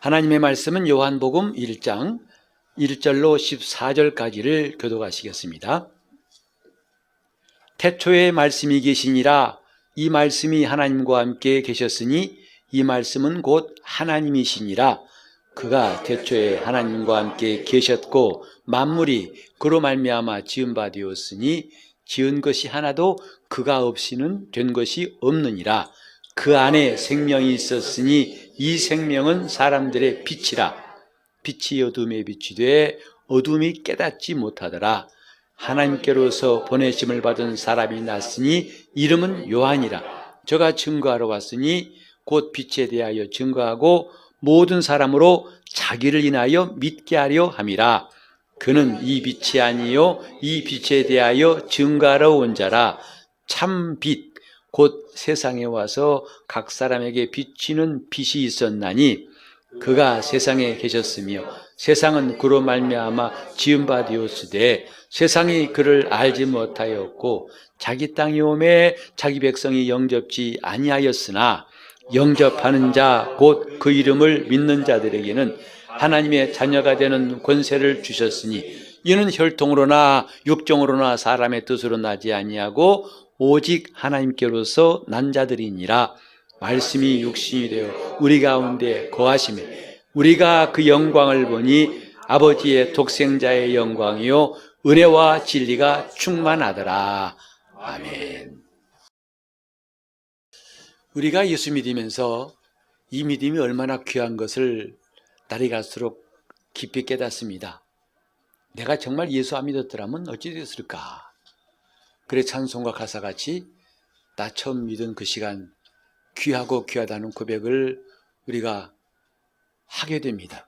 하나님의 말씀은 요한복음 1장 1절로 14절까지를 교독하시겠습니다. 태초에 말씀이 계시니라. 이 말씀이 하나님과 함께 계셨으니 이 말씀은 곧 하나님이시니라. 그가 태초에 하나님과 함께 계셨고 만물이 그로 말미암아 지은 바 되었으니 지은 것이 하나도 그가 없이는 된 것이 없느니라. 그 안에 생명이 있었으니 이 생명은 사람들의 빛이라. 빛이 어둠에 빛이 돼 어둠이 깨닫지 못하더라. 하나님께로서 보내심을 받은 사람이 났으니 이름은 요한이라. 저가 증거하러 왔으니 곧 빛에 대하여 증거하고 모든 사람으로 자기를 인하여 믿게 하려 함이라. 그는 이 빛이 아니요 이 빛에 대하여 증거하러 온 자라. 참 빛 곧 세상에 와서 각 사람에게 비치는 빛이 있었나니 그가 세상에 계셨으며 세상은 그로 말미암아 지은 바 되었으되 세상이 그를 알지 못하였고 자기 땅이 오매 자기 백성이 영접지 아니하였으나 영접하는 자 곧 그 이름을 믿는 자들에게는 하나님의 자녀가 되는 권세를 주셨으니 이는 혈통으로나 육정으로나 사람의 뜻으로 나지 아니하고 오직 하나님께로서 난 자들이니라. 말씀이 육신이 되어 우리 가운데 거하시매 우리가 그 영광을 보니 아버지의 독생자의 영광이요 은혜와 진리가 충만하더라. 아멘. 우리가 예수 믿으면서 이 믿음이 얼마나 귀한 것을 날이 갈수록 깊이 깨닫습니다. 내가 정말 예수 안 믿었더라면 어찌 됐을까? 그래 찬송과 가사같이 나 처음 믿은 그 시간 귀하고 귀하다는 고백을 우리가 하게 됩니다.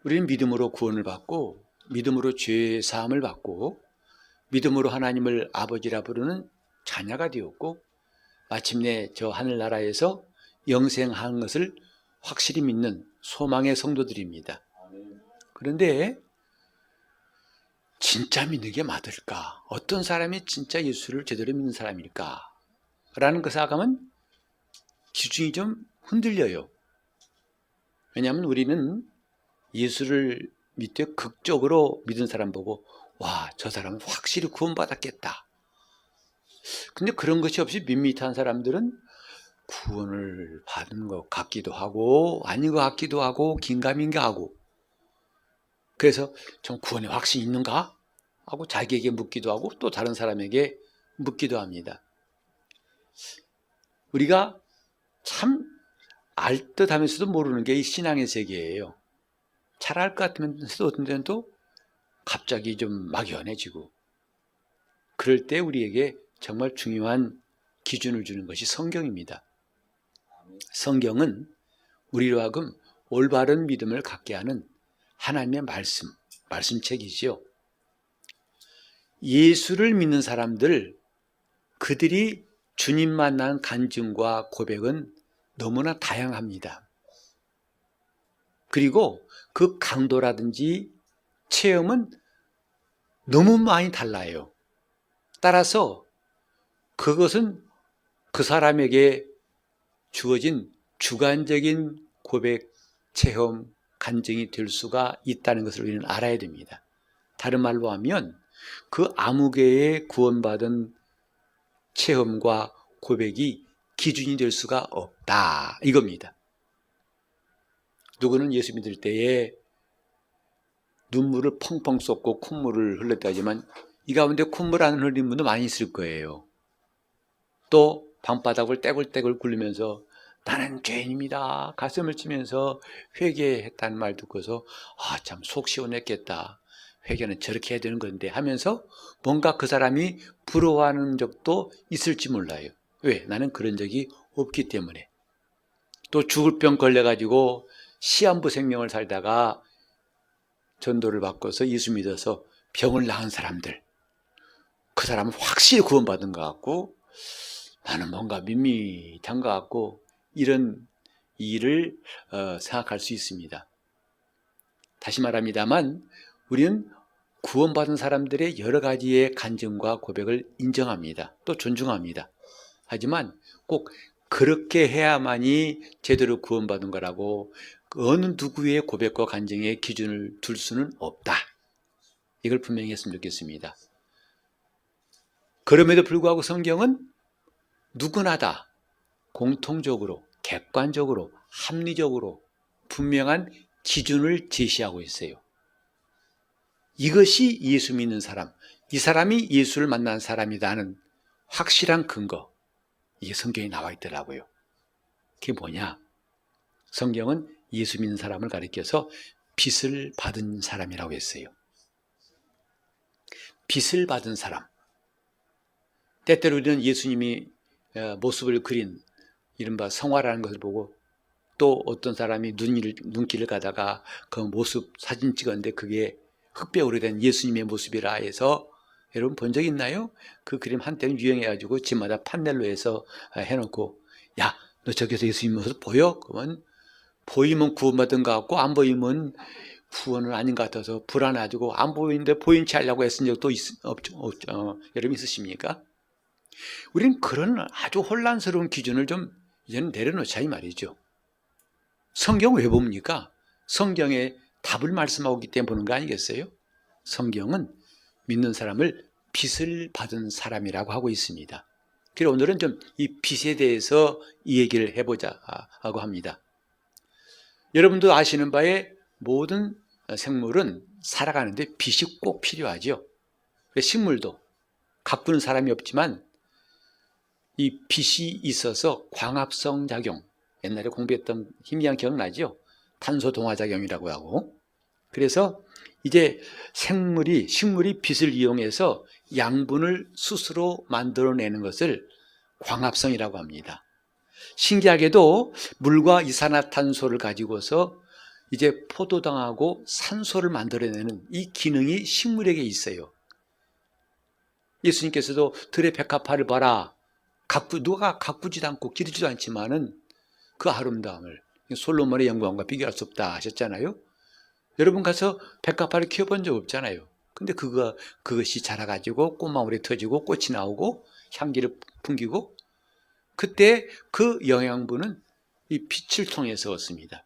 우리는 믿음으로 구원을 받고 믿음으로 죄 사함을 받고 믿음으로 하나님을 아버지라 부르는 자녀가 되었고 마침내 저 하늘나라에서 영생한 것을 확실히 믿는 소망의 성도들입니다. 그런데 진짜 믿는 게 맞을까? 어떤 사람이 진짜 예수를 제대로 믿는 사람일까? 라는 그 생각하면 기준이 좀 흔들려요. 왜냐하면 우리는 예수를 믿되 극적으로 믿은 사람 보고 와, 저 사람은 확실히 구원받았겠다. 근데 그런 것이 없이 밋밋한 사람들은 구원을 받은 것 같기도 하고 아닌 것 같기도 하고 긴가민가 하고 그래서 좀 구원에 확신이 있는가? 하고 자기에게 묻기도 하고 또 다른 사람에게 묻기도 합니다. 우리가 참 알듯 하면서도 모르는 게 이 신앙의 세계예요. 잘 알 것 같으면서도 어떤 때는 또 갑자기 좀 막연해지고 그럴 때 우리에게 정말 중요한 기준을 주는 것이 성경입니다. 성경은 우리로 하여금 올바른 믿음을 갖게 하는 하나님의 말씀책이지요. 예수를 믿는 사람들, 그들이 주님 만난 간증과 고백은 너무나 다양합니다. 그리고 그 강도라든지 체험은 너무 많이 달라요. 따라서 그것은 그 사람에게 주어진 주관적인 고백, 체험, 간증이 될 수가 있다는 것을 우리는 알아야 됩니다. 다른 말로 하면 그 아무 개의 구원받은 체험과 고백이 기준이 될 수가 없다 이겁니다. 누구는 예수 믿을 때에 눈물을 펑펑 쏟고 콧물을 흘렸다 하지만 이 가운데 콧물 안 흘린 분도 많이 있을 거예요. 또 방바닥을 떼굴떼굴 굴리면서 나는 죄인입니다 가슴을 치면서 회개했다는 말 듣고서 참 속 시원했겠다. 회개는 저렇게 해야 되는 건데 하면서 뭔가 그 사람이 부러워하는 적도 있을지 몰라요. 왜? 나는 그런 적이 없기 때문에. 또 죽을 병 걸려가지고 시한부 생명을 살다가 전도를 바꿔서 예수 믿어서 병을 낳은 사람들, 그 사람은 확실히 구원받은 것 같고 나는 뭔가 밋밋한 것 같고 이런 일을 생각할 수 있습니다. 다시 말합니다만 우리는 구원받은 사람들의 여러 가지의 간증과 고백을 인정합니다. 또 존중합니다. 하지만 꼭 그렇게 해야만이 제대로 구원받은 거라고 어느 누구의 고백과 간증에 기준을 둘 수는 없다. 이걸 분명히 했으면 좋겠습니다. 그럼에도 불구하고 성경은 누구나 다 공통적으로, 객관적으로, 합리적으로 분명한 기준을 제시하고 있어요. 이것이 예수 믿는 사람, 이 사람이 예수를 만난 사람이다는 확실한 근거, 이게 성경에 나와 있더라고요. 그게 뭐냐? 성경은 예수 믿는 사람을 가리켜서 빚을 받은 사람이라고 했어요. 빚을 받은 사람. 때때로 우리는 예수님이 모습을 그린 이른바 성화라는 것을 보고 또 어떤 사람이 눈길을 가다가 그 모습 사진 찍었는데 그게 흑백으로 된 예수님의 모습이라 해서 여러분 본 적 있나요? 그 그림 한때는 유행해가지고 집마다 판넬로 해서 해놓고 야, 너 저기서 예수님 모습 보여? 그러면 보이면 구원받은 것 같고 안 보이면 구원은 아닌 것 같아서 불안해가지고 안 보이는데 보인 체 하려고 했은 적도 없죠. 여러분 있으십니까? 우리는 그런 아주 혼란스러운 기준을 좀 이제는 내려놓자 이 말이죠. 성경 왜 봅니까? 성경에 답을 말씀하고 있기 때문에 보는 거 아니겠어요? 성경은 믿는 사람을 빚을 받은 사람이라고 하고 있습니다. 그래서 오늘은 좀 이 빚에 대해서 이 얘기를 해보자 하고 합니다. 여러분도 아시는 바에 모든 생물은 살아가는데 빚이 꼭 필요하죠. 식물도 가꾸는 사람이 없지만 이 빚이 있어서 광합성 작용, 옛날에 공부했던 희미한 기억나죠? 탄소 동화 작용이라고 하고. 그래서 이제 식물이 빚을 이용해서 양분을 스스로 만들어내는 것을 광합성이라고 합니다. 신기하게도 물과 이산화탄소를 가지고서 이제 포도당하고 산소를 만들어내는 이 기능이 식물에게 있어요. 예수님께서도 들의 백합화를 봐라. 누가 가꾸지도 않고 기르지도 않지만은 그 아름다움을 솔로몬의 영광과 비교할 수 없다 하셨잖아요. 여러분 가서 백합화를 키워본 적 없잖아요. 근데 그것이 자라가지고 꽃망울이 터지고 꽃이 나오고 향기를 풍기고 그때 그 영양분은 이 빛을 통해서 얻습니다.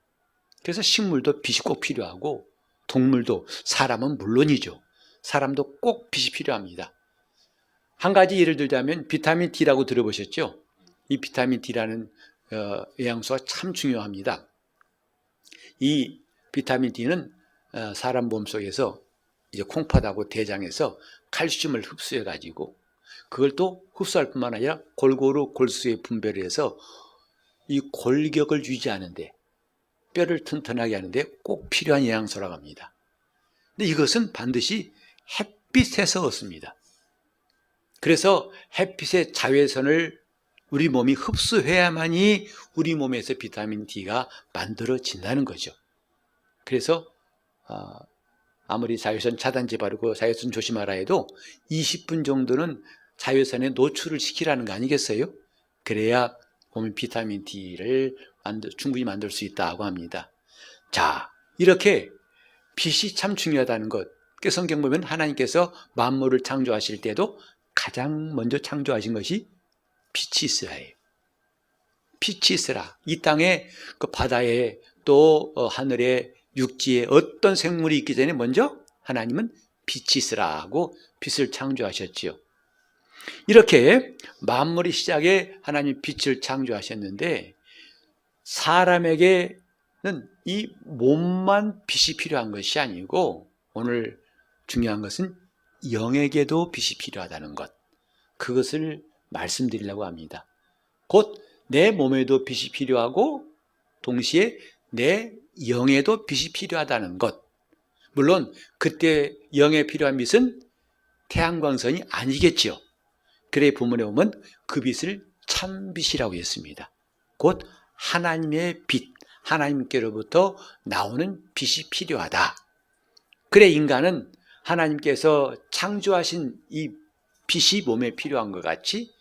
그래서 식물도 빛이 꼭 필요하고 동물도 사람은 물론이죠. 사람도 꼭 빛이 필요합니다. 한 가지 예를 들자면 비타민 D라고 들어보셨죠? 이 비타민 D라는 영양소가 참 중요합니다. 이 비타민 D는 사람 몸속에서 이제 콩팥하고 대장에서 칼슘을 흡수해가지고 그걸 또 흡수할 뿐만 아니라 골고루 골수에 분배를 해서 이 골격을 유지하는데 뼈를 튼튼하게 하는데 꼭 필요한 영양소라고 합니다. 근데 이것은 반드시 햇빛에서 얻습니다. 그래서 햇빛의 자외선을 우리 몸이 흡수해야만이 우리 몸에서 비타민 D가 만들어진다는 거죠. 그래서 아무리 자외선 차단제 바르고 자외선 조심하라 해도 20분 정도는 자외선에 노출을 시키라는 거 아니겠어요? 그래야 몸이 비타민 D를 충분히 만들 수 있다고 합니다. 자, 이렇게 빛이 참 중요하다는 것. 성경 보면 하나님께서 만물을 창조하실 때도 가장 먼저 창조하신 것이 빛이 있어야 해요. 빛이 있으라. 이 땅에 그 바다에 또 하늘에 육지에 어떤 생물이 있기 전에 먼저 하나님은 빛이 있으라 하고 빛을 창조하셨지요. 이렇게 만물의 시작에 하나님 빛을 창조하셨는데 사람에게는 이 몸만 빛이 필요한 것이 아니고 오늘 중요한 것은 영에게도 빛이 필요하다는 것. 그것을 말씀드리려고 합니다. 곧 내 몸에도 빛이 필요하고 동시에 내 영에도 빛이 필요하다는 것. 물론 그때 영에 필요한 빛은 태양광선이 아니겠지요. 그래 본문에 보면 그 빛을 참빛이라고 했습니다. 곧 하나님의 빛, 하나님께로부터 나오는 빛이 필요하다. 그래 인간은 하나님께서 창조하신 이 빛이 몸에 필요한 것 같이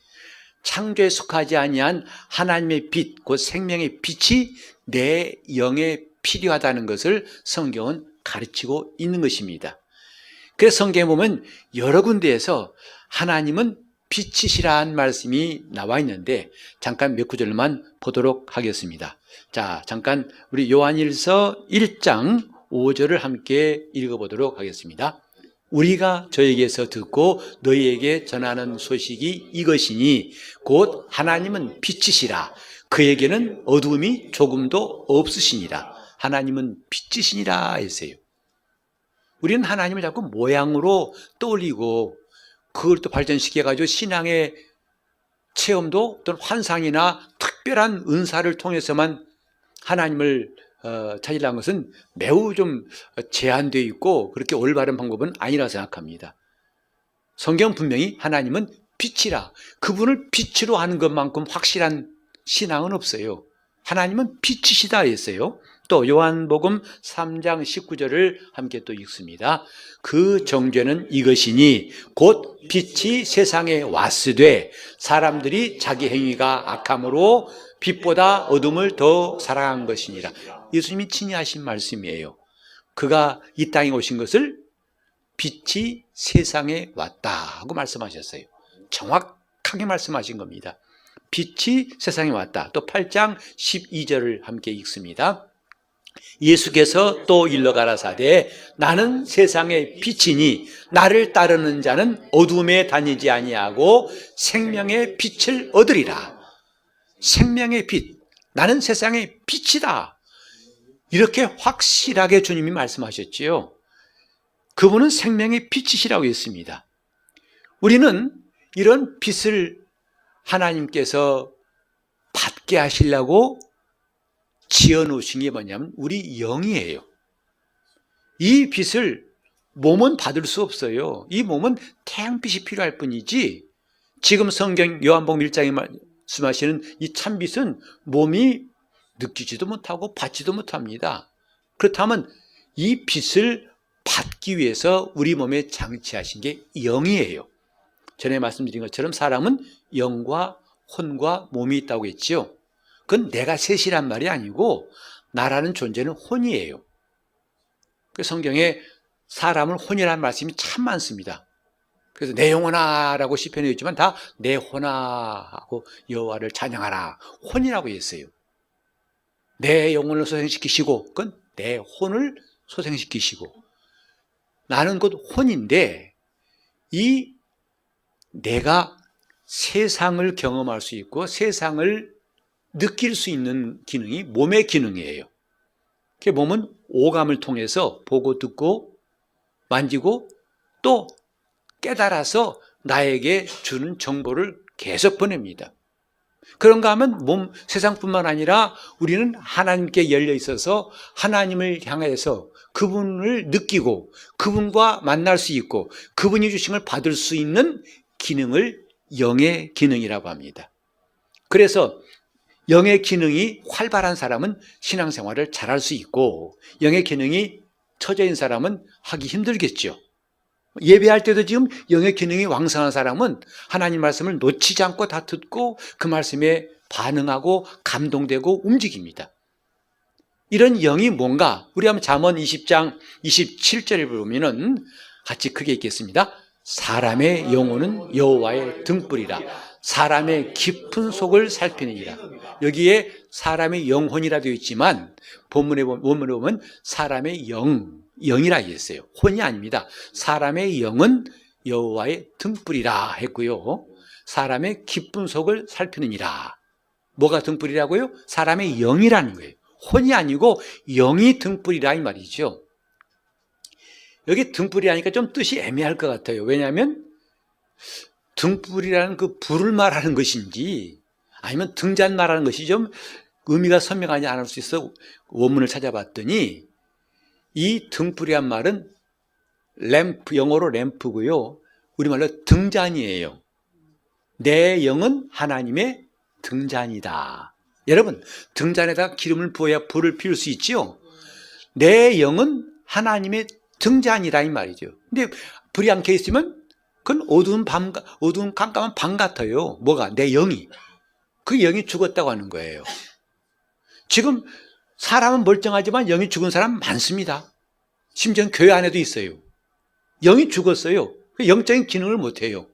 창조에 속하지 아니한 하나님의 빛, 곧 생명의 빛이 내 영에 필요하다는 것을 성경은 가르치고 있는 것입니다. 그래서 성경에 보면 여러 군데에서 하나님은 빛이시라는 말씀이 나와 있는데 잠깐 몇 구절만 보도록 하겠습니다. 자, 잠깐 우리 요한일서 1장 5절을 함께 읽어보도록 하겠습니다. 우리가 저에게서 듣고 너희에게 전하는 소식이 이것이니 곧 하나님은 빛이시라. 그에게는 어두움이 조금도 없으시니라. 하나님은 빛이시니라 했어요. 우리는 하나님을 자꾸 모양으로 떠올리고 그걸 또 발전시켜가지고 신앙의 체험도 또는 환상이나 특별한 은사를 통해서만 하나님을 찾으려는 것은 매우 좀 제한되어 있고 그렇게 올바른 방법은 아니라 생각합니다. 성경 분명히 하나님은 빛이라, 그분을 빛으로 하는 것만큼 확실한 신앙은 없어요. 하나님은 빛이시다 했어요. 또 요한복음 3장 19절을 함께 또 읽습니다. 그 정죄는 이것이니 곧 빛이 세상에 왔으되 사람들이 자기 행위가 악함으로 빛보다 어둠을 더 사랑한 것이니라. 예수님이 친히 하신 말씀이에요. 그가 이 땅에 오신 것을 빛이 세상에 왔다 하고 말씀하셨어요. 정확하게 말씀하신 겁니다. 빛이 세상에 왔다. 또 8장 12절을 함께 읽습니다. 예수께서 또 일러 가라사대 나는 세상의 빛이니 나를 따르는 자는 어둠에 다니지 아니하고 생명의 빛을 얻으리라. 생명의 빛, 나는 세상의 빛이다. 이렇게 확실하게 주님이 말씀하셨지요. 그분은 생명의 빛이시라고 했습니다. 우리는 이런 빛을 하나님께서 받게 하시려고 지어놓으신 게 뭐냐면 우리 영이에요. 이 빛을 몸은 받을 수 없어요. 이 몸은 태양빛이 필요할 뿐이지 지금 성경 요한복음 1장에 말씀하시는 이 참빛은 몸이 느끼지도 못하고 받지도 못합니다. 그렇다면 이 빛을 받기 위해서 우리 몸에 장치하신 게 영이에요. 전에 말씀드린 것처럼 사람은 영과 혼과 몸이 있다고 했지요. 그건 내가 셋이란 말이 아니고 나라는 존재는 혼이에요. 그 성경에 사람을 혼이라는 말씀이 참 많습니다. 그래서 내 영혼아 라고 시편에 있지만 다 내 혼아 하고 여호와를 찬양하라 혼이라고 했어요. 내 영혼을 소생시키시고 그건 내 혼을 소생시키시고 나는 곧 혼인데 이 내가 세상을 경험할 수 있고 세상을 느낄 수 있는 기능이 몸의 기능이에요. 몸은 오감을 통해서 보고 듣고 만지고 또 깨달아서 나에게 주는 정보를 계속 보냅니다. 그런가 하면 세상뿐만 아니라 우리는 하나님께 열려 있어서 하나님을 향해서 그분을 느끼고 그분과 만날 수 있고 그분이 주신 걸 받을 수 있는 기능을 영의 기능이라고 합니다. 그래서 영의 기능이 활발한 사람은 신앙생활을 잘할 수 있고 영의 기능이 처져있는 사람은 하기 힘들겠죠. 예배할 때도 지금 영의 기능이 왕성한 사람은 하나님 말씀을 놓치지 않고 다 듣고 그 말씀에 반응하고 감동되고 움직입니다. 이런 영이 뭔가 우리 한번 잠언 20장 27절을 보면은 같이 크게 읽겠습니다. 사람의 영혼은 여호와의 등불이라 사람의 깊은 속을 살피느니라. 여기에 사람의 영혼이라 되어 있지만 본문에 보면 사람의 영이라 했어요. 혼이 아닙니다. 사람의 영은 여호와의 등불이라 했고요. 사람의 깊은 속을 살피느니라. 뭐가 등불이라고요? 사람의 영이라는 거예요. 혼이 아니고 영이 등불이라 이 말이죠. 여기 등불이 하니까 좀 뜻이 애매할 것 같아요. 왜냐하면 등불이라는 그 불을 말하는 것인지 아니면 등잔 말하는 것이 좀 의미가 선명하지 않을 수 있어 원문을 찾아봤더니 이 등불이란 말은 램프, 영어로 램프고요. 우리말로 등잔이에요. 내 영은 하나님의 등잔이다. 여러분, 등잔에다 기름을 부어야 불을 피울 수 있죠? 내 영은 하나님의 등잔이라 이 말이죠. 근데 불이 안 켜 있으면 그건 어두운 깜깜한 밤 같아요. 뭐가? 내 영이. 그 영이 죽었다고 하는 거예요. 지금 사람은 멀쩡하지만 영이 죽은 사람 많습니다. 심지어 교회 안에도 있어요. 영이 죽었어요. 영적인 기능을 못해요.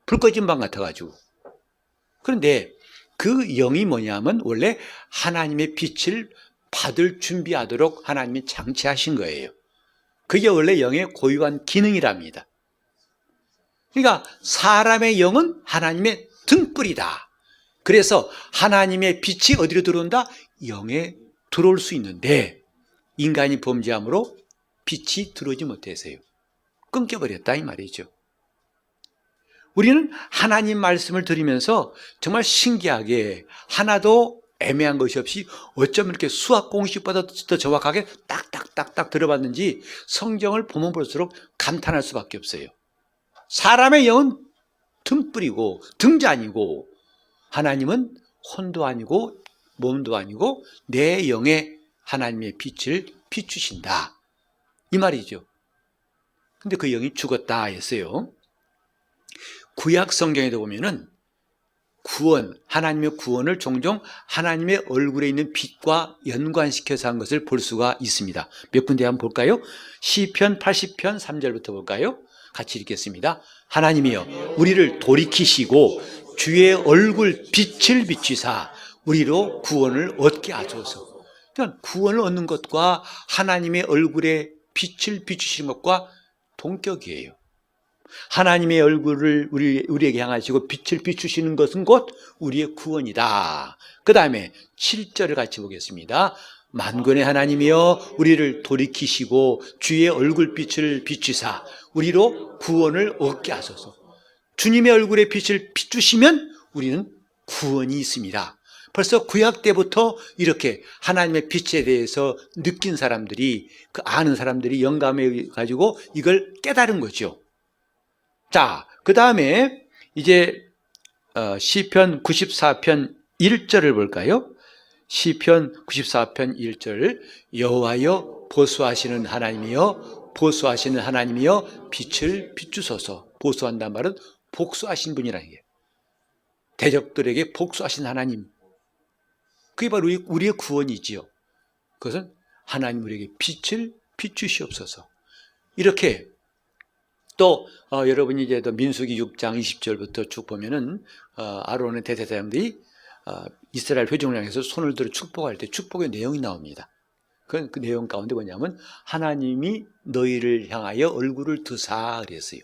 불 꺼진 방 같아가지고. 그런데 그 영이 뭐냐면 원래 하나님의 빛을 받을 준비하도록 하나님이 장치하신 거예요. 그게 원래 영의 고유한 기능이랍니다. 그러니까 사람의 영은 하나님의 등불이다. 그래서 하나님의 빛이 어디로 들어온다? 영에 들어올 수 있는데 인간이 범죄함으로 빛이 들어오지 못해서요. 끊겨버렸다 이 말이죠. 우리는 하나님 말씀을 들으면서 정말 신기하게 하나도 애매한 것이 없이 어쩜 이렇게 수학 공식보다 더 정확하게 딱딱딱딱 들어봤는지 성경을 보면 볼수록 감탄할 수밖에 없어요. 사람의 영은 등불이고 등잔이고 하나님은 혼도 아니고 몸도 아니고 내 영에 하나님의 빛을 비추신다 이 말이죠. 근데 그 영이 죽었다 했어요. 구약 성경에도 보면은 구원, 하나님의 구원을 종종 하나님의 얼굴에 있는 빛과 연관시켜서 한 것을 볼 수가 있습니다. 몇 군데 한번 볼까요? 시편 80편 3절부터 볼까요? 같이 읽겠습니다. 하나님이여 우리를 돌이키시고 주의 얼굴 빛을 비추사 우리로 구원을 얻게 하소서. 그러니까 구원을 얻는 것과 하나님의 얼굴에 빛을 비추시는 것과 동격이에요. 하나님의 얼굴을 우리에게 향하시고 빛을 비추시는 것은 곧 우리의 구원이다. 그 다음에 7절을 같이 보겠습니다. 만군의 하나님이여 우리를 돌이키시고 주의 얼굴빛을 비추사 우리로 구원을 얻게 하소서. 주님의 얼굴에 빛을 비추시면 우리는 구원이 있습니다. 벌써 구약 때부터 이렇게 하나님의 빛에 대해서 느낀 사람들이 아는 사람들이 영감해 가지고 이걸 깨달은 거죠. 자, 그 다음에 이제 시편 94편 1절을 볼까요? 시편 94편 1절 여호와여 보수하시는 하나님이여 보수하시는 하나님이여 빛을 비추소서. 보수한다는 말은 복수하신 분이라는 얘기예요. 대적들에게 복수하신 하나님, 그게 바로 우리의 구원이지요. 그것은 하나님 우리에게 빛을 비추시옵소서. 이렇게 또 여러분이 이제 민수기 6장 20절부터 쭉 보면은 아론의 대제사장들이 이스라엘 회중을 향해서 손을 들어 축복할 때 축복의 내용이 나옵니다. 그 내용 가운데 뭐냐면 하나님이 너희를 향하여 얼굴을 드사 그랬어요.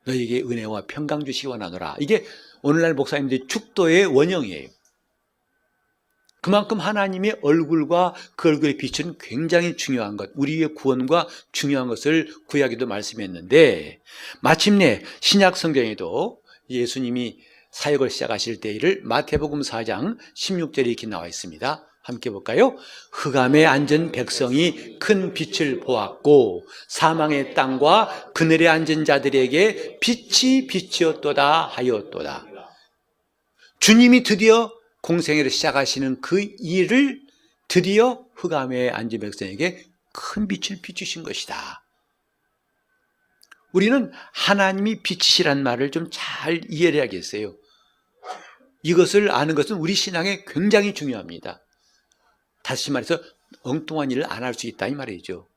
너희에게 은혜와 평강 주시기 원하노라. 이게 오늘날 목사님들의 축도의 원형이에요. 그만큼 하나님의 얼굴과 그 얼굴의 빛은 굉장히 중요한 것, 우리의 구원과 중요한 것을 구약에도 말씀했는데 마침내 신약 성경에도 예수님이 사역을 시작하실 때를 마태복음 4장 16절에 이렇게 나와 있습니다. 함께 볼까요? 흑암에 앉은 백성이 큰 빛을 보았고 사망의 땅과 그늘에 앉은 자들에게 빛이 비치었도다 하였도다. 주님이 드디어 공생애를 시작하시는 그 일을 드디어 흑암에 앉은 백성에게 큰 빛을 비추신 것이다. 우리는 하나님이 빛이시란 말을 좀 잘 이해를 해야겠어요. 이것을 아는 것은 우리 신앙에 굉장히 중요합니다. 다시 말해서 엉뚱한 일을 안 할 수 있다 이 말이죠.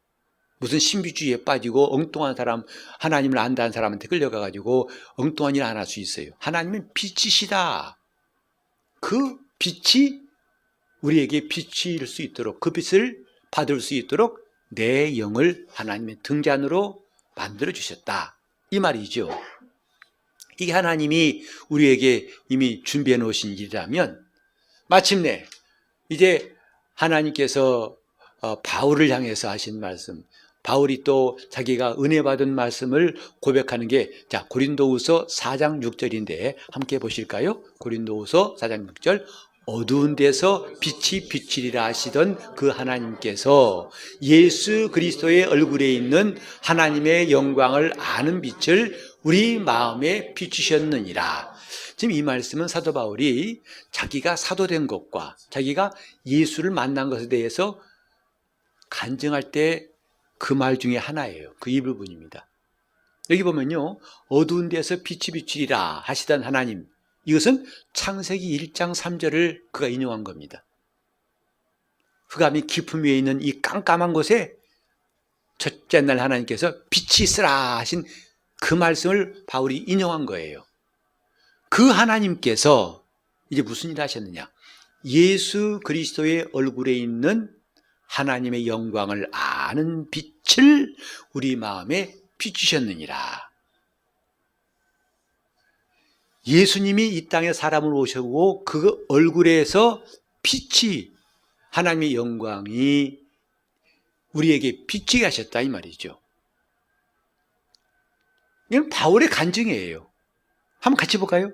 무슨 신비주의에 빠지고 엉뚱한 사람, 하나님을 안다는 사람한테 끌려가가지고 엉뚱한 일을 안 할 수 있어요. 하나님은 빛이시다. 그 빛이 우리에게 빛일 수 있도록 그 빛을 받을 수 있도록 내 영을 하나님의 등잔으로 만들어 주셨다 이 말이죠. 이게 하나님이 우리에게 이미 준비해 놓으신 일이라면 마침내 이제 하나님께서 바울을 향해서 하신 말씀, 바울이 또 자기가 은혜 받은 말씀을 고백하는 게 자 고린도후서 4장 6절인데 함께 보실까요? 고린도후서 4장 6절 어두운 데서 빛이 비치리라 하시던 그 하나님께서 예수 그리스도의 얼굴에 있는 하나님의 영광을 아는 빛을 우리 마음에 비추셨느니라. 지금 이 말씀은 사도 바울이 자기가 사도된 것과 자기가 예수를 만난 것에 대해서 간증할 때 그 말 중에 하나예요. 그 이 부분입니다. 여기 보면요, 어두운 데서 빛이 비추리라 하시던 하나님, 이것은 창세기 1장 3절을 그가 인용한 겁니다. 흑암이 깊음 위에 있는 이 깜깜한 곳에 첫째 날 하나님께서 빛이 있으라 하신 그 말씀을 바울이 인용한 거예요. 그 하나님께서 이제 무슨 일을 하셨느냐? 예수 그리스도의 얼굴에 있는 하나님의 영광을 아는 빛을 우리 마음에 비추셨느니라. 예수님이 이 땅에 사람을 오셨고 그 얼굴에서 빛이, 하나님의 영광이 우리에게 비치게 하셨다 이 말이죠. 이건 바울의 간증이에요. 한번 같이 볼까요?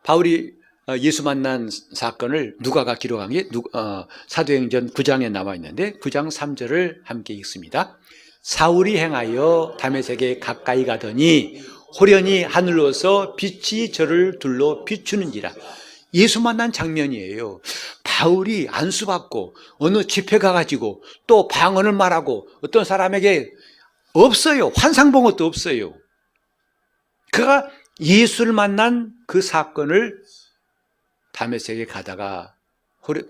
바울이 예수 만난 사건을 누가가 기록한 게 사도행전 9장에 나와 있는데 9장 3절을 함께 읽습니다. 사울이 행하여 다메섹에 가까이 가더니 호련히 하늘로서 빛이 저를 둘러 비추는지라. 예수 만난 장면이에요. 바울이 안수받고 어느 집회 가가지고 또 방언을 말하고 어떤 사람에게 없어요. 환상 본 것도 없어요. 그가 예수를 만난 그 사건을 다메섹에 가다가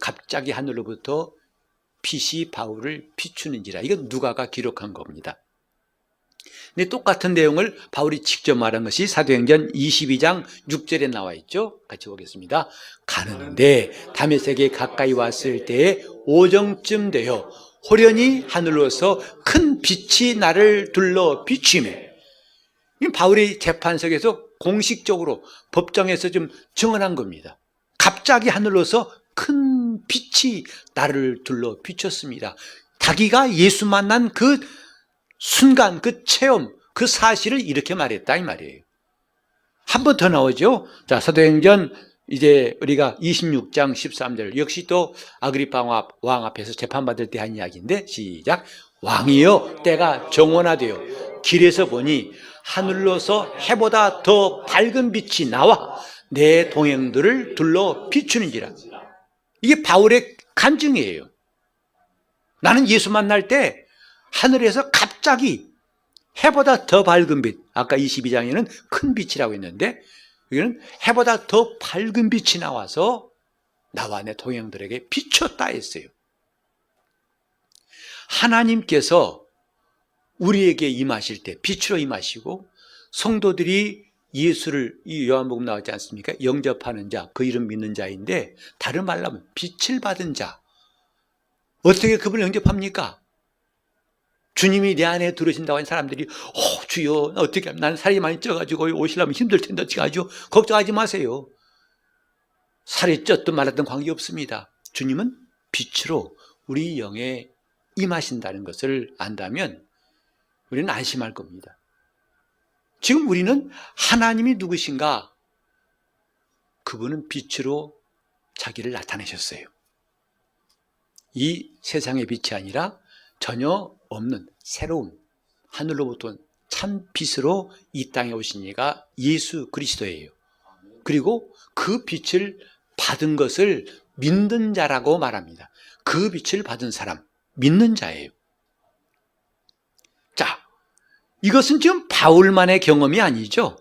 갑자기 하늘로부터 빛이 바울을 비추는지라. 이건 누가가 기록한 겁니다. 근데 똑같은 내용을 바울이 직접 말한 것이 사도행전 22장 6절에 나와 있죠. 같이 보겠습니다. 가는데 다메섹에 가까이 왔을 때에 오정쯤 되어 호련히 하늘로서 큰 빛이 나를 둘러 비추매. 바울이 재판석에서 공식적으로 법정에서 좀 증언한 겁니다. 갑자기 하늘로서 큰 빛이 나를 둘러 비췄습니다. 자기가 예수 만난 그 순간, 그 체험, 그 사실을 이렇게 말했다 이 말이에요. 한 번 더 나오죠. 자, 사도행전 이제 우리가 26장 13절 역시 또 아그리파 왕 앞에서 재판받을 때 한 이야기인데 시작. 왕이여 때가 정원화되어 길에서 보니 하늘로서 해보다 더 밝은 빛이 나와 내 동행들을 둘러 비추는지라. 이게 바울의 간증이에요. 나는 예수 만날 때 하늘에서 갑자기 해보다 더 밝은 빛, 아까 22장에는 큰 빛이라고 했는데 여기는 해보다 더 밝은 빛이 나와서 나와 내 동행들에게 비췄다 했어요. 하나님께서 우리에게 임하실 때 빛으로 임하시고 성도들이 예수를, 이 요한복음 나왔지 않습니까? 영접하는 자, 그 이름 믿는 자인데 다른 말로 하면 빛을 받은 자. 어떻게 그분을 영접합니까? 주님이 내 안에 들어오신다고 하는 사람들이 주여 어떻게 하면 나는 살이 많이 쪄가지고 오시려면 힘들 텐데 어떻게 하죠? 걱정하지 마세요. 살이 쪘든 말았든 관계없습니다. 주님은 빛으로 우리 영에 임하신다는 것을 안다면 우리는 안심할 겁니다. 지금 우리는 하나님이 누구신가? 그분은 빛으로 자기를 나타내셨어요. 이 세상의 빛이 아니라 전혀 없는 새로운 하늘로부터 참 빛으로 이 땅에 오신 이가 예수 그리스도예요. 그리고 그 빛을 받은 것을 믿는 자라고 말합니다. 그 빛을 받은 사람, 믿는 자예요. 자, 이것은 지금 바울만의 경험이 아니죠.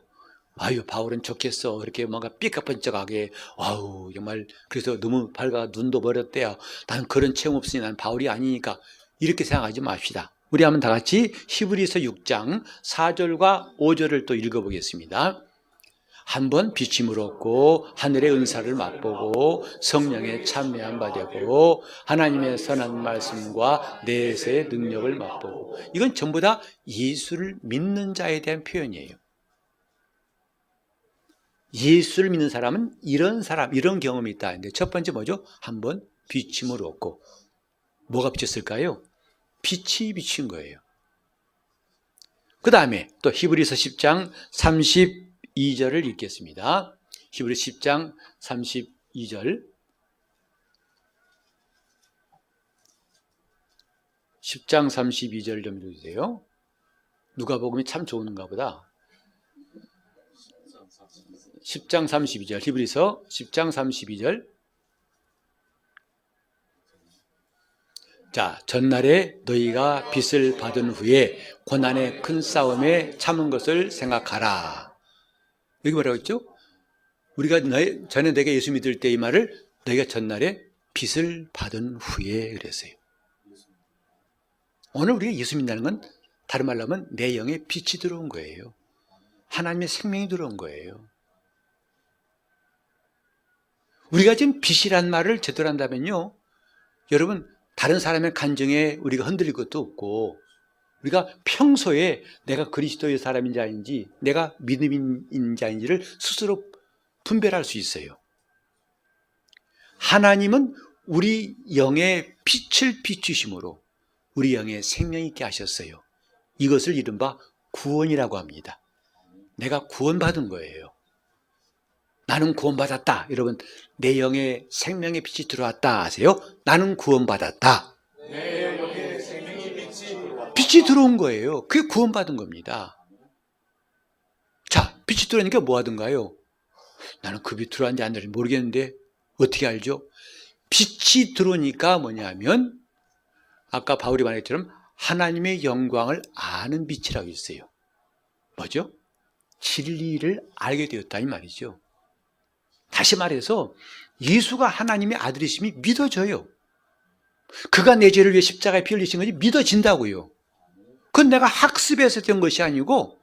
아유, 바울은 좋겠어. 그렇게 뭔가 삐까뻔쩍하게, 아우, 정말, 그래서 너무 밝아, 눈도 멀었대요. 나는 그런 체험 없으니 난 바울이 아니니까. 이렇게 생각하지 맙시다. 우리 한번 다 같이 히브리서 6장 4절과 5절을 또 읽어보겠습니다. 한번 비침을 얻고 하늘의 은사를 맛보고 성령의 참여한 바 되고 하나님의 선한 말씀과 내세의 능력을 맛보고. 이건 전부 다 예수를 믿는 자에 대한 표현이에요. 예수를 믿는 사람은 이런 사람, 이런 경험이 있다. 근데 첫 번째 뭐죠? 한번 비침을 얻고. 뭐가 비쳤을까요? 빛이 비친 거예요. 그 다음에 또 히브리서 10장 32절을 읽겠습니다. 히브리서 10장 32절. 10장 32절 좀 읽어주세요. 누가복음이 참 좋은가 보다. 10장 32절, 히브리서 10장 32절. 자, 전날에 너희가 빛을 받은 후에 고난의 큰 싸움에 참은 것을 생각하라. 여기 뭐라고 했죠? 우리가 전에 내가 예수 믿을 때 이 말을 너희가 전날에 빛을 받은 후에 그랬어요. 오늘 우리가 예수 믿는다는 건 다른 말로 하면 내 영에 빛이 들어온 거예요. 하나님의 생명이 들어온 거예요. 우리가 지금 빛이란 말을 제대로 한다면요, 여러분, 다른 사람의 간증에 우리가 흔들릴 것도 없고, 우리가 평소에 내가 그리스도의 사람인지 아닌지, 내가 믿음인지 아닌지를 스스로 분별할 수 있어요. 하나님은 우리 영에 빛을 비추심으로 우리 영에 생명 있게 하셨어요. 이것을 이른바 구원이라고 합니다. 내가 구원받은 거예요. 나는 구원받았다. 여러분, 내 영에 생명의 빛이 들어왔다 하세요? 나는 구원받았다. 내 영에 생명의 빛이 들어왔다. 빛이 들어온 거예요. 그게 구원받은 겁니다. 자, 빛이 들어오니까 뭐 하던가요? 나는 그 빛 들어왔는지 안 들어왔는지 모르겠는데 어떻게 알죠? 빛이 들어오니까 뭐냐면 아까 바울이 말한 것처럼 하나님의 영광을 아는 빛이라고 있어요. 뭐죠? 진리를 알게 되었다 이 말이죠. 다시 말해서 예수가 하나님의 아들이심이 믿어져요. 그가 내 죄를 위해 십자가에 피 흘리신 것이 믿어진다고요. 그건 내가 학습해서 된 것이 아니고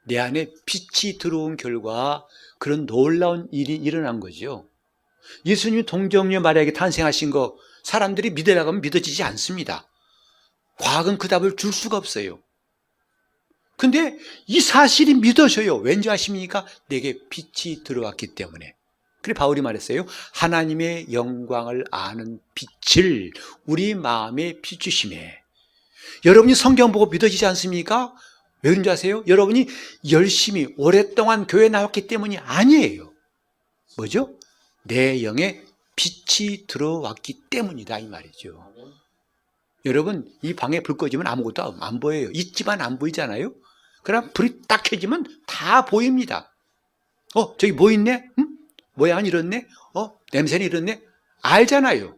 내 안에 빛이 들어온 결과 그런 놀라운 일이 일어난 거죠. 예수님이 동정녀 마리아에게 탄생하신 거 사람들이 믿으려고 하면 믿어지지 않습니다. 과학은 그 답을 줄 수가 없어요. 근데 이 사실이 믿어져요. 왠지 아십니까? 내게 빛이 들어왔기 때문에. 그래 바울이 말했어요. 하나님의 영광을 아는 빛을 우리 마음에 비추심에. 여러분이 성경 보고 믿어지지 않습니까? 왜 그런지 아세요? 여러분이 열심히 오랫동안 교회 나왔기 때문이 아니에요. 뭐죠? 내 영에 빛이 들어왔기 때문이다 이 말이죠. 여러분 이 방에 불 꺼지면 아무것도 안 보여요. 있지만 안 보이잖아요. 그럼 불이 딱 켜지면 다 보입니다. 저기 뭐 있네? 모양은 이렇네? 냄새는 이렇네? 알잖아요.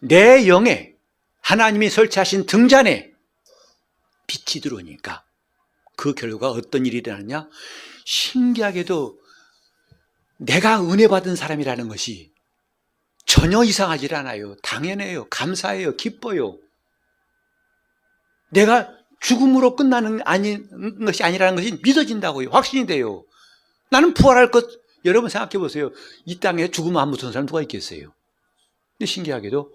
내 영에 하나님이 설치하신 등잔에 빛이 들어오니까 그 결과 어떤 일이 일어나냐? 신기하게도 내가 은혜 받은 사람이라는 것이 전혀 이상하지 않아요. 당연해요. 감사해요. 기뻐요. 내가 죽음으로 끝나는 것이 아니라는 것이 믿어진다고요. 확신이 돼요. 나는 부활할 것, 여러분 생각해 보세요. 이 땅에 죽으면 안 무서운 사람 누가 있겠어요? 근데 신기하게도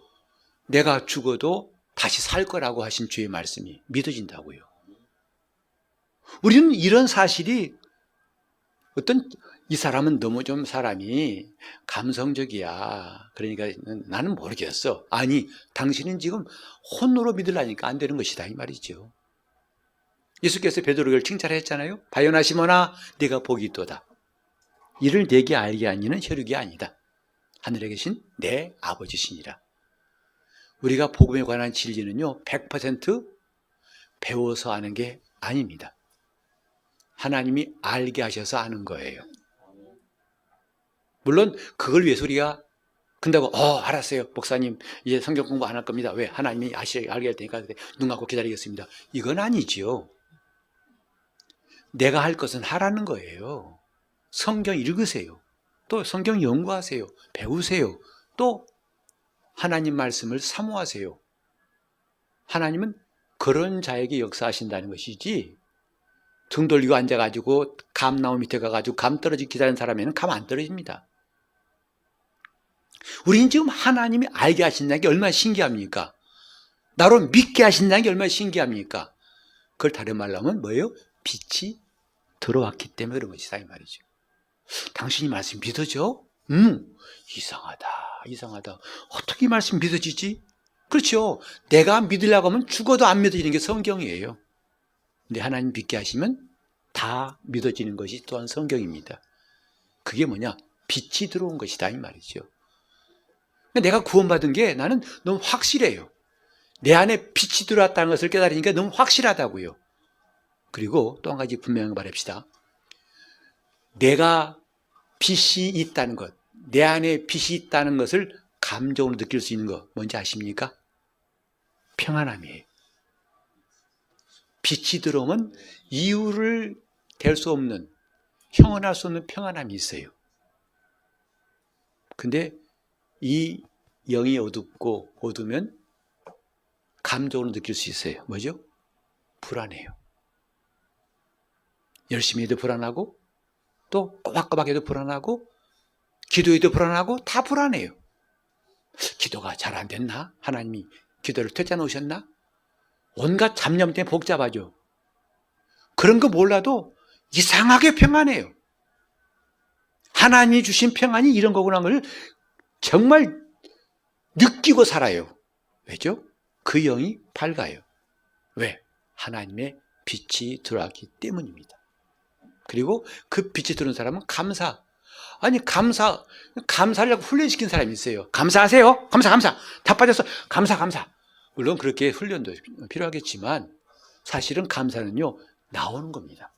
내가 죽어도 다시 살 거라고 하신 주의 말씀이 믿어진다고요. 우리는 이런 사실이 이 사람은 너무 좀 사람이 감성적이야. 그러니까 나는 모르겠어. 아니, 당신은 지금 혼으로 믿으려니까 안 되는 것이다 이 말이죠. 예수께서 베드로를 칭찬했잖아요. 바요나 시몬아 네가 복이 있도다. 이를 내게 알게 하니는 혈육이 아니다. 하늘에 계신 내 아버지시니라. 우리가 복음에 관한 진리는요 100% 배워서 아는 게 아닙니다. 하나님이 알게 하셔서 아는 거예요. 물론 그걸 위해서 우리가 근다고 알았어요 목사님 이제 성경 공부 안 할 겁니다. 왜? 하나님이 알게 할 테니까 눈 감고 기다리겠습니다. 이건 아니지요. 내가 할 것은 하라는 거예요. 성경 읽으세요. 또 성경 연구하세요. 배우세요. 또 하나님 말씀을 사모하세요. 하나님은 그런 자에게 역사하신다는 것이지 등 돌리고 앉아가지고 감나무 밑에 가가지고 감 떨어지기 기다리는 사람에는 감 안 떨어집니다. 우리는 지금 하나님이 알게 하신다는 게 얼마나 신기합니까? 나로 믿게 하신다는 게 얼마나 신기합니까? 그걸 다른 말로 하면 뭐예요? 빛이 들어왔기 때문에 그런 것이다 이 말이죠. 당신이 말씀 믿어져? 이상하다. 어떻게 이 말씀 믿어지지? 그렇죠. 내가 믿으려고 하면 죽어도 안 믿어지는 게 성경이에요. 근데 하나님 믿게 하시면 다 믿어지는 것이 또한 성경입니다. 그게 뭐냐? 빛이 들어온 것이다 이 말이죠. 내가 구원받은 게 나는 너무 확실해요. 내 안에 빛이 들어왔다는 것을 깨달으니까 너무 확실하다고요. 그리고 또 한 가지 분명히 말합시다. 내가 빛이 있다는 것, 내 안에 빛이 있다는 것을 감정으로 느낄 수 있는 것 뭔지 아십니까? 평안함이에요. 빛이 들어오면 이유를 댈 수 없는, 형언할 수 없는 평안함이 있어요. 근데 이 영이 어둡고 어두면 감정으로 느낄 수 있어요. 뭐죠? 불안해요. 열심히 해도 불안하고 또 꼬박꼬박 해도 불안하고 기도해도 불안하고 다 불안해요. 기도가 잘 안 됐나? 하나님이 기도를 퇴짜 놓으셨나? 온갖 잡념 때문에 복잡하죠. 그런 거 몰라도 이상하게 평안해요. 하나님이 주신 평안이 이런 거구나 걸 정말 느끼고 살아요. 왜죠? 그 영이 밝아요. 왜? 하나님의 빛이 들어왔기 때문입니다. 그리고 그 빛이 들어온 사람은 감사. 아니 감사를 훈련시킨 사람이 있어요. 감사하세요. 감사. 다 빠졌어. 감사. 물론 그렇게 훈련도 필요하겠지만 사실은 감사는요 나오는 겁니다.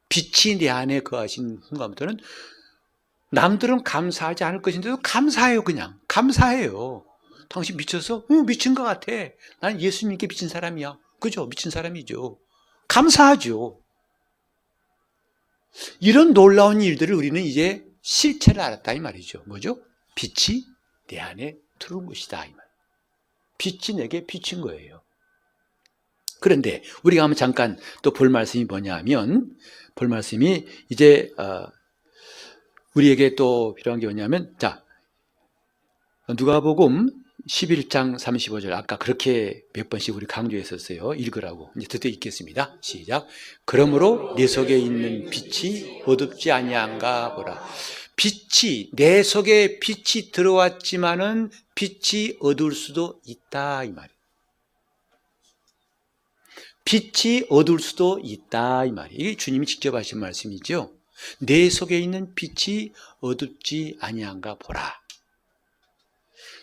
빛이 내 안에 거하신 순간부터는 남들은 감사하지 않을 것인데도 감사해요. 그냥 감사해요. 당신 미쳤어? 미친 것 같아. 난 예수님께 미친 사람이야. 그죠? 미친 사람이죠. 감사하죠. 이런 놀라운 일들을 우리는 이제 실체를 알았다 이 말이죠. 뭐죠? 빛이 내 안에 들어온 것이다 이 말. 빛이 내게 비친 거예요. 그런데 우리가 한번 잠깐 또 볼 말씀이 뭐냐 하면 볼 말씀이 이제 우리에게 또 필요한 게 뭐냐면 자 누가복음 11장 35절 아까 그렇게 몇 번씩 우리 강조했었어요. 읽으라고. 이제 드디어 읽겠습니다. 시작. 그러므로 내 속에 있는 빛이 어둡지 아니한가 보라. 빛이 내 속에 빛이 들어왔지만은 빛이 어두울 수도 있다 이 말이에요. 빛이 어두울 수도 있다 이 말이에요. 이게 주님이 직접 하신 말씀이죠. 내 속에 있는 빛이 어둡지 아니한가 보라.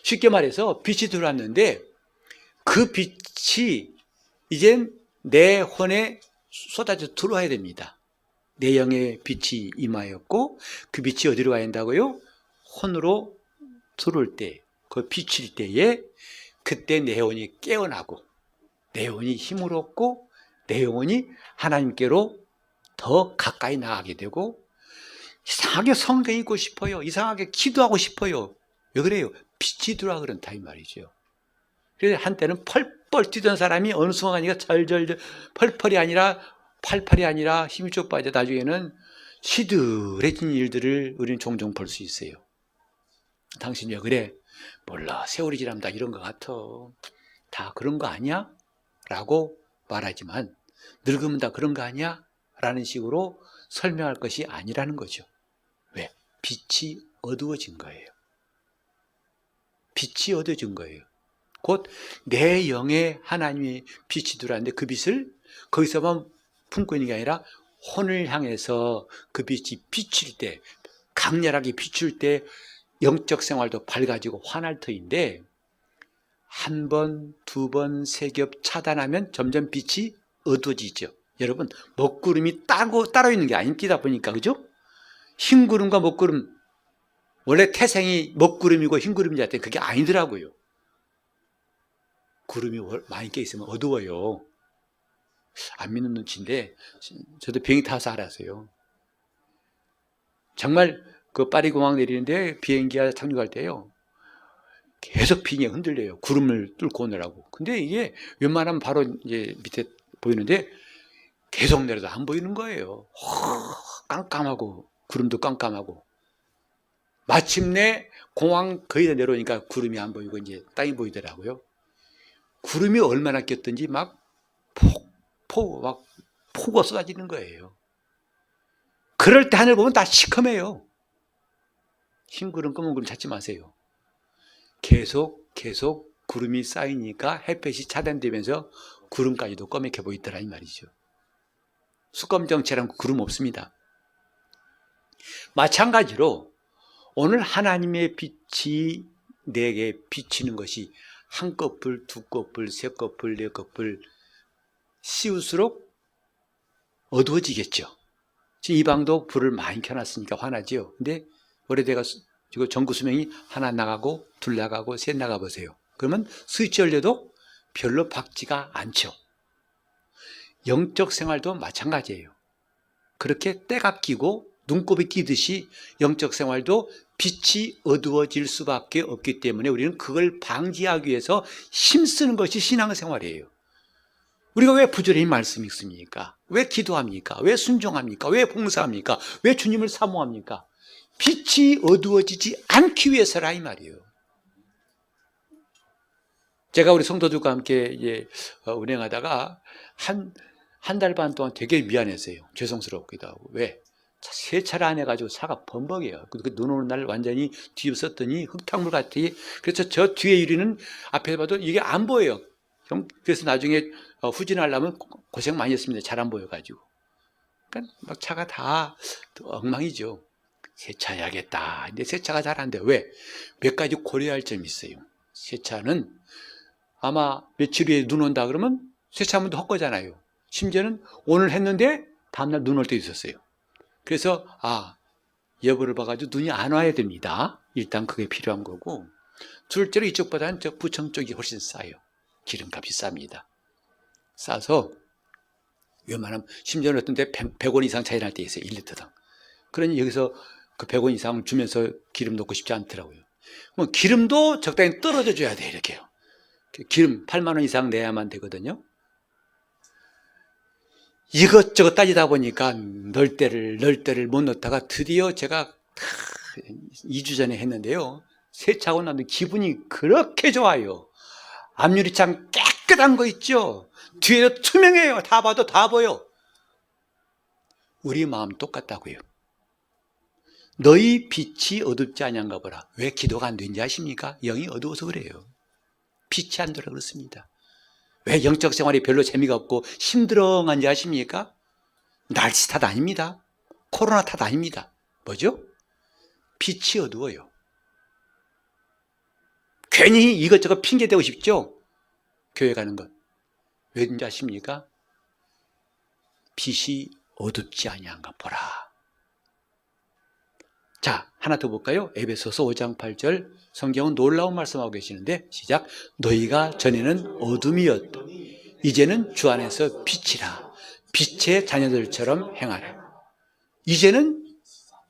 쉽게 말해서 빛이 들어왔는데 그 빛이 이젠 내 혼에 쏟아져 들어와야 됩니다. 내 영에 빛이 임하였고 그 빛이 어디로 가야 한다고요? 혼으로 들어올 때, 그 비칠 때에 그때 내 영혼이 깨어나고 내 영혼이 힘을 얻고 내 영혼이 하나님께로 더 가까이 나가게 되고 이상하게 성경 읽고 싶어요. 이상하게 기도하고 싶어요. 왜 그래요? 빛이 들어와 그런다 이 말이죠. 그래서 한때는 펄펄 뛰던 사람이 어느 순간이가 절절 펄펄이 아니라 팔팔이 아니라 힘이 쭉 빠져 나중에는 시들해진 일들을 우리는 종종 볼 수 있어요. 당신 왜 그래? 몰라 세월이 지납니다 이런 것 같아. 다 그런 거 아니야? 라고 말하지만 늙으면 다 그런 거 아니야? 라는 식으로 설명할 것이 아니라는 거죠. 왜? 빛이 어두워진 거예요. 빛이 어두워진 거예요. 곧 내 영에 하나님의 빛이 들어왔는데 그 빛을 거기서만 품고 있는 게 아니라 혼을 향해서 그 빛이 비칠 때 강렬하게 비출 때 영적 생활도 밝아지고 환할 터인데 한 번, 두 번, 세 겹 차단하면 점점 빛이 어두워지죠. 여러분 먹구름이 따로 있는 게 아닙니다 보니까 그죠? 흰구름과 먹구름 원래 태생이 먹구름이고 흰구름이라 했더니 그게 아니더라고요. 구름이 많이 껴있으면 어두워요. 안 믿는 눈치인데 저도 비행기 타서 알았어요. 정말 그 파리공항 내리는데 비행기가 착륙할 때요 계속 비행기가 흔들려요. 구름을 뚫고 오느라고. 근데 이게 웬만하면 바로 이제 밑에 보이는데 계속 내려도 안 보이는 거예요. 깜깜하고 구름도 깜깜하고 마침내 공항 거의 다 내려오니까 구름이 안 보이고 이제 땅이 보이더라고요. 구름이 얼마나 꼈든지 막 폭우가 쏟아지는 거예요. 그럴 때 하늘 보면 다 시커매요. 흰 구름, 검은 구름 찾지 마세요. 계속 구름이 쌓이니까 햇볕이 차단되면서 구름까지도 검게 보이더라 이 말이죠. 수검정체랑 구름 없습니다. 마찬가지로 오늘 하나님의 빛이 내게 비치는 것이 한 꺼풀, 두 꺼풀, 세 꺼풀, 네 꺼풀 씌울수록 어두워지겠죠. 지금 이 방도 불을 많이 켜놨으니까 환하지요. 근데 오래돼가 지금 전구 수명이 하나 나가고 둘 나가고 셋 나가 보세요. 그러면 스위치 열려도 별로 밝지가 않죠. 영적 생활도 마찬가지예요. 그렇게 때가 끼고 눈곱이 끼듯이 영적 생활도 빛이 어두워질 수밖에 없기 때문에 우리는 그걸 방지하기 위해서 힘쓰는 것이 신앙생활이에요. 우리가 왜 부지런히 말씀 읽습니까? 왜 기도합니까? 왜 순종합니까? 왜 봉사합니까? 왜 주님을 사모합니까? 빛이 어두워지지 않기 위해서라 이 말이에요. 제가 우리 성도들과 함께 이제 운행하다가 한 달 반 동안 되게 미안했어요. 죄송스럽기도 하고. 왜? 세차를 안 해가지고 차가 범벅이에요. 눈 오는 날 완전히 뒤집었더니 흙탕물 같아. 그래서 저 뒤에 유리는 앞에서 봐도 이게 안 보여요. 그래서 나중에 후진하려면 고생 많이 했습니다. 잘 안 보여가지고. 그러니까 막 차가 다 엉망이죠. 세차해야겠다. 근데 세차가 잘 안 돼요. 왜? 몇 가지 고려할 점이 있어요. 세차는 아마 며칠 후에 눈 온다 그러면 세차하면 헛거잖아요. 심지어는 오늘 했는데 다음날 눈 올 때도 있었어요. 그래서 여부를 봐가지고 눈이 안 와야 됩니다. 일단 그게 필요한 거고, 둘째로 이쪽보다는 저 부청 쪽이 훨씬 싸요. 기름값이 쌉니다. 싸서 웬만하면 심지어는 어떤 데 100원 이상 차이 날 때 있어요. 1리터당. 그러니 여기서 그 100원 이상을 주면서 기름 넣고 싶지 않더라고요. 뭐 기름도 적당히 떨어져 줘야 돼 이렇게요. 기름 8만 원 이상 내야만 되거든요. 이것저것 따지다 보니까 넣을 때를 못 넣다가 드디어 제가 2주 전에 했는데요. 세차하고 나면 기분이 그렇게 좋아요. 앞유리창 깨끗한 거 있죠. 뒤에도 투명해요. 다 봐도 다 보여. 우리 마음 똑같다고요. 너희 빛이 어둡지 아니한가 보라. 왜 기도가 안 되는지 아십니까? 영이 어두워서 그래요. 빛이 안 돌아 그렇습니다. 왜 영적 생활이 별로 재미가 없고 힘들어한지 아십니까? 날씨 탓 아닙니다. 코로나 탓 아닙니다. 뭐죠? 빛이 어두워요. 괜히 이것저것 핑계대고 싶죠? 교회 가는 것. 왜인지 아십니까? 빛이 어둡지 아니한가 보라. 자, 하나 더 볼까요? 에베소서 5장 8절. 성경은 놀라운 말씀하고 계시는데 시작. 너희가 전에는 어둠이었다. 이제는 주 안에서 빛이라. 빛의 자녀들처럼 행하라. 이제는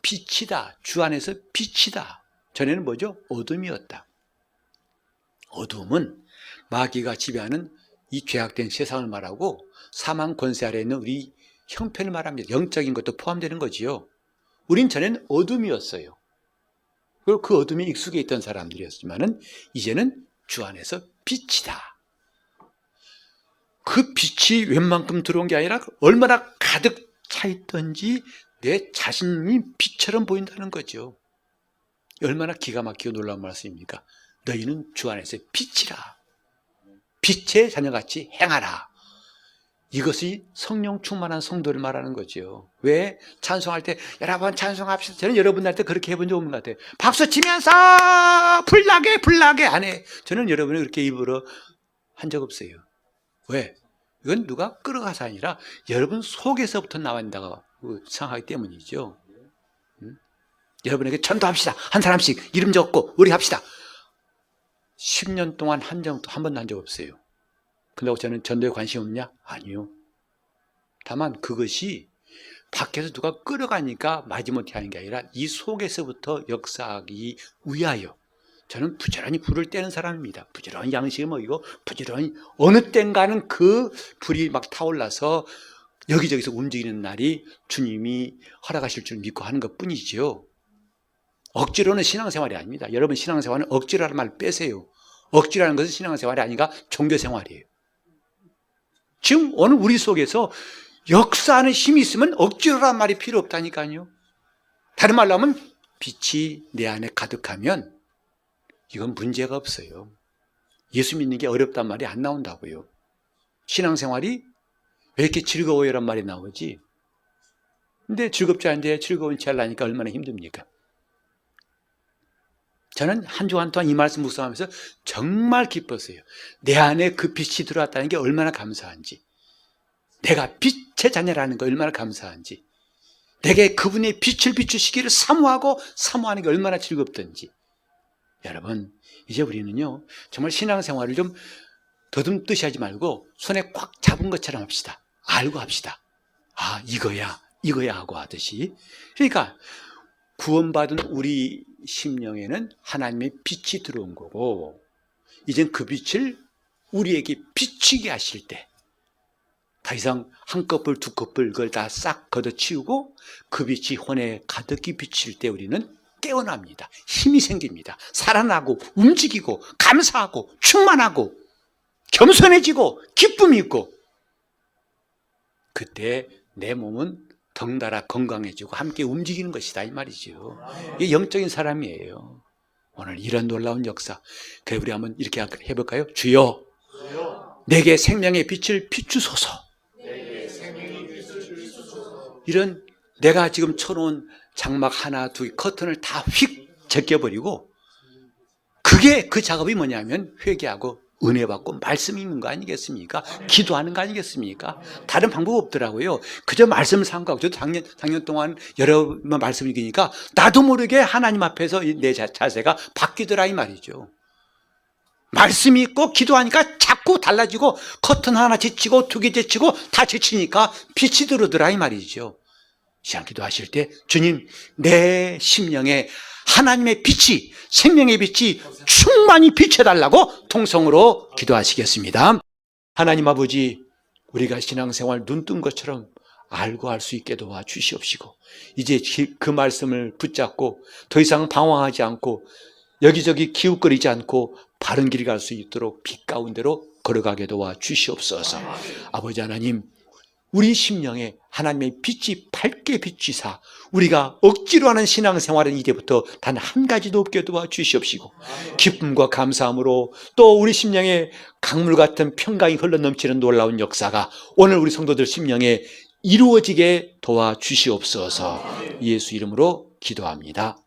빛이다. 주 안에서 빛이다. 전에는 뭐죠? 어둠이었다. 어둠은 마귀가 지배하는 이 죄악된 세상을 말하고 사망 권세 아래에 있는 우리 형편을 말합니다. 영적인 것도 포함되는 거지요. 우린 전에는 어둠이었어요. 그리고 그 어둠에 익숙해 있던 사람들이었지만은 이제는 주 안에서 빛이다. 그 빛이 웬만큼 들어온 게 아니라 얼마나 가득 차 있던지 내 자신이 빛처럼 보인다는 거죠. 얼마나 기가 막히고 놀라운 말씀입니까? 너희는 주 안에서 빛이라. 빛의 자녀같이 행하라. 이것이 성령 충만한 성도를 말하는 거죠. 왜? 찬송할 때 여러분 찬송합시다. 저는 여러분한테 그렇게 해본 적 없는 것 같아요. 박수 치면서 불나게 안 해. 저는 여러분이 그렇게 입으로 한 적 없어요. 왜? 이건 누가 끌어가서 아니라 여러분 속에서부터 나온다고 생각하기 때문이죠. 여러분에게 전도합시다. 한 사람씩 이름 적고 우리 합시다. 10년 동안 한 번도 한 적 없어요. 그런다고 저는 전도에 관심 없냐? 아니요. 다만 그것이 밖에서 누가 끌어가니까 마지못해 하는 게 아니라 이 속에서부터 역사하기 위하여 저는 부지런히 불을 떼는 사람입니다. 부지런히 양식을 먹이고 부지런히 어느 땐가는 그 불이 막 타올라서 여기저기서 움직이는 날이 주님이 허락하실 줄 믿고 하는 것뿐이죠. 억지로는 신앙생활이 아닙니다. 여러분 신앙생활은 억지로라는 말 빼세요. 억지라는 것은 신앙생활이 아니라 종교생활이에요. 지금 오늘 우리 속에서 역사하는 힘이 있으면 억지로란 말이 필요 없다니까요. 다른 말로 하면 빛이 내 안에 가득하면 이건 문제가 없어요. 예수 믿는 게 어렵단 말이 안 나온다고요. 신앙생활이 왜 이렇게 즐거워요란 말이 나오지? 근데 즐겁지 않은데 즐거운 체 하려니까 얼마나 힘듭니까? 저는 한 주간 동안 이 말씀 묵상하면서 정말 기뻤어요. 내 안에 그 빛이 들어왔다는 게 얼마나 감사한지, 내가 빛의 자녀라는 거 얼마나 감사한지, 내게 그분의 빛을 비추시기를 사모하는 게 얼마나 즐겁던지. 여러분, 이제 우리는요 정말 신앙생활을 좀 더듬듯이 하지 말고 손에 꽉 잡은 것처럼 합시다. 알고 합시다. 아, 이거야 하고 하듯이. 그러니까 구원받은 우리 심령에는 하나님의 빛이 들어온 거고, 이젠 그 빛을 우리에게 비추게 하실 때 더 이상 한꺼풀 두꺼풀 그걸 다 싹 걷어치우고 그 빛이 혼에 가득히 비칠 때 우리는 깨어납니다. 힘이 생깁니다. 살아나고 움직이고 감사하고 충만하고 겸손해지고 기쁨이 있고, 그때 내 몸은 덩달아 건강해지고 함께 움직이는 것이다 이 말이죠. 이게 영적인 사람이에요. 오늘 이런 놀라운 역사, 그래 우리 한번 이렇게 해볼까요? 주여 내게 생명의 빛을 비추소서. 이런 내가 지금 쳐놓은 장막 하나 두 개 커튼을 다 휙 제껴버리고, 그게 그 작업이 뭐냐면 회개하고 은혜 받고 말씀 읽는 거 아니겠습니까? 기도하는 거 아니겠습니까? 다른 방법 없더라고요. 그저 말씀을 삼가고, 저도 작년 동안 여러 번 말씀 읽으니까 나도 모르게 하나님 앞에서 내 자세가 바뀌더라 이 말이죠. 말씀 읽고 기도하니까 자꾸 달라지고, 커튼 하나 제치고 두 개 제치고 다 제치니까 빛이 들어오더라 이 말이죠. 시간 기도하실 때 주님, 내 심령에 하나님의 빛이, 생명의 빛이 충만히 비춰달라고 통성으로 기도하시겠습니다. 하나님 아버지, 우리가 신앙생활 눈 뜬 것처럼 알고 알 수 있게 도와주시옵시고, 이제 그 말씀을 붙잡고 더 이상 방황하지 않고 여기저기 기웃거리지 않고 바른 길 갈 수 있도록 빛 가운데로 걸어가게 도와주시옵소서. 아버지 하나님, 우리 심령에 하나님의 빛이 밝게 비치사 우리가 억지로 하는 신앙생활은 이제부터 단 한 가지도 없게 도와주시옵시고, 기쁨과 감사함으로 또 우리 심령에 강물 같은 평강이 흘러넘치는 놀라운 역사가 오늘 우리 성도들 심령에 이루어지게 도와주시옵소서. 예수 이름으로 기도합니다.